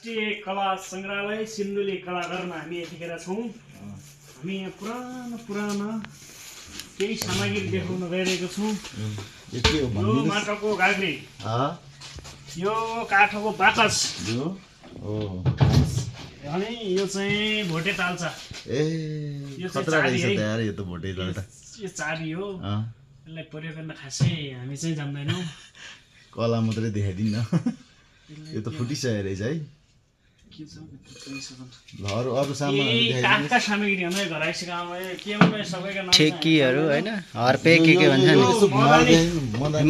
राष्ट्रिय कला संग्रहालय सिन्धुली कलाघरमा हामी यतिखेर छौँ। हामी यहाँ पुरानो केही सामग्री देखाउन गइरहेको छौँ। यो माटोको गाग्री, यो काठको बाकस, अनि यो चाहिँ भोटे ताल्चा। यो चाबी हो। यसलाई प्रयोग गर्न खासै हामी चाहिँ जान्दैनौँ। कला मात्रै देखाइदिन्न, यो त फुटिसकेको रहेछ है। अरू काठका सामग्रीहरु ठेकीहरू हैन, हर्पे के भन्छ नि,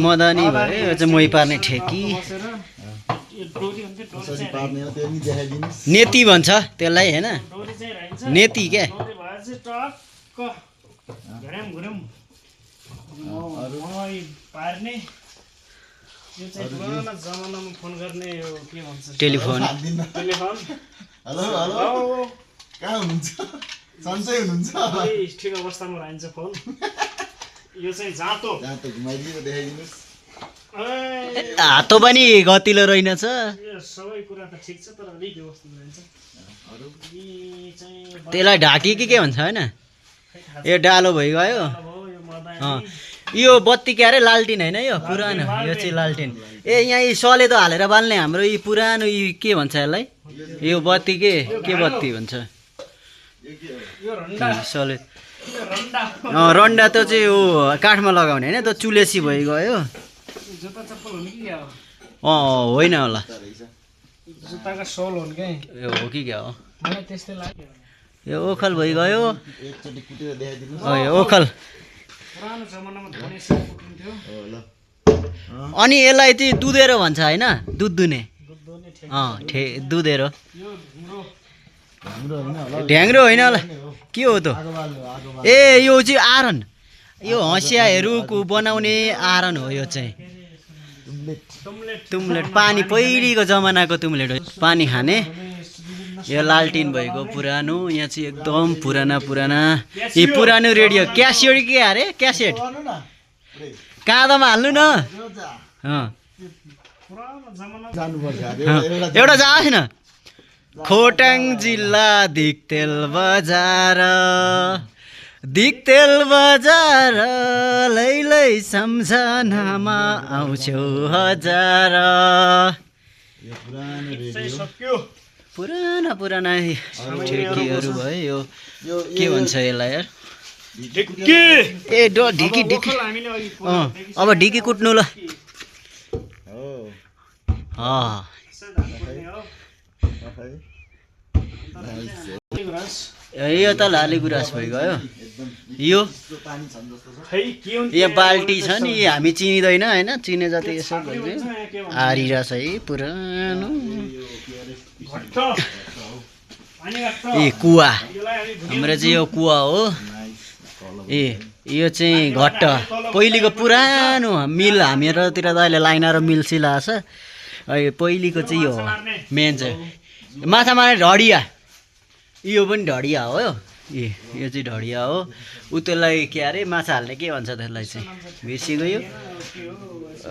मदनी भयो। यो चाहिँ मोही पार्ने ठेकी, नेती भन्छ त्यसलाई हैन, नेती क्या। यो चाहिँ पुरानो जमानामा फोन गर्ने यो के भन्छ, टेलिफोन। हेलो हेलो, कहाँ हुनुहुन्छ? सन्चै हुनुहुन्छ? ठिक अवस्थामा रहन्छ फोन। यो चाहिँ जाँतो घुमाइदिनु, देखाइदिनुहोस्। हातो पनि गतिलो रहेनछ। यो सबै कुरा त ठिक छ, तर अलिक व्यवस्थित रहन्छ। त्यसलाई ढाकी के भन्छ हैन, यो डालो भइगयो। यो बत्ती के अरे, लालटिन होइन, यो पुरानो, यो चाहिँ लालटिन। यहाँ यी सलेदो हालेर बाल्ने हाम्रो यी पुरानो यी के भन्छ यसलाई, यो बत्ती के बत्ती भन्छ, सलेद। रन्डा त चाहिँ यो काठमा लगाउने होइन, त चुलेसी भइगयो। होइन होला, जुत्ताका सोल हुन् के, यो हो कि क्या हो, मलाई त्यस्तै लाग्यो। यो ओखल भइगयो। एकचोटि कुटेर देखाइदिनुहोस्। यो ओखल। पुरानो जमानामा धने साग कुटिन्थ्यो। अनि यसलाई चाहिँ दुधेरो भन्छ होइन, दुध दुने। दुधेरो, ढ्याङ्ग्रो होइन होला, के हो त? यो चाहिँ आरन, यो हँसियाहरूको बनाउने आरन हो। यो चाहिँ तुम्लेट, पानी पहिलेको जमानाको तुम्लेट हो, पानी खाने। यो लालटिन भएको पुरानो, यहाँ चाहिँ एकदम पुराना यी पुरानो रेडियो, क्यासेट के अरे, क्यासेट काँदामा हाल्नु न। एउटा जाओस् न, खोटाङ जिल्ला दिक्तेल बजार, लै सम्झनामा आउँछौ हजार। पुराना ठेकीहरू भयो। यो के भन्छ यसलाई यार? ढिकी। अब ढिकी कुट्नु ल। यो त लाली गुराँस भइगयो। यो यहाँ बाल्टी छ नि, हामी चिनिँदैन होइन, चिने जति यसो आरिरहेछ है पुरानो। कुवा, हाम्रो चाहिँ यो कुवा हो। यो चाहिँ घट्ट, पहिलेको पुरानो मिल। हामीहरूतिर त अहिले लाइनर मिल सिला छ। पहिलेको चाहिँ यो मेन चाहिँ माछा मार्ने ढडिया। यो पनि ढडिया हो। यो चाहिँ ढडिया हो। त्यसलाई के अरे, माछा हाल्ने के भन्छ त्यसलाई चाहिँ बिर्सिगयो।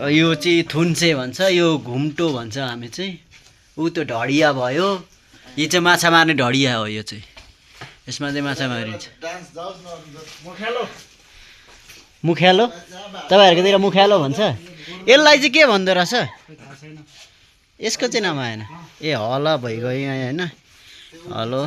यो चाहिँ थुन्से भन्छ, यो घुम्टो भन्छ हामी चाहिँ। त्यो ढडिया भयो। यो चाहिँ माछा मार्ने ढडिया हो। यो चाहिँ यसमा चाहिँ माछा मारिन्छ। मुख्यालो, तपाईँहरूकोतिर मुख्यालो भन्छ। यसलाई चाहिँ के भन्दो रहेछ, यसको चाहिँ नाम आएन। हला भइगयो यहाँ होइन, हलो।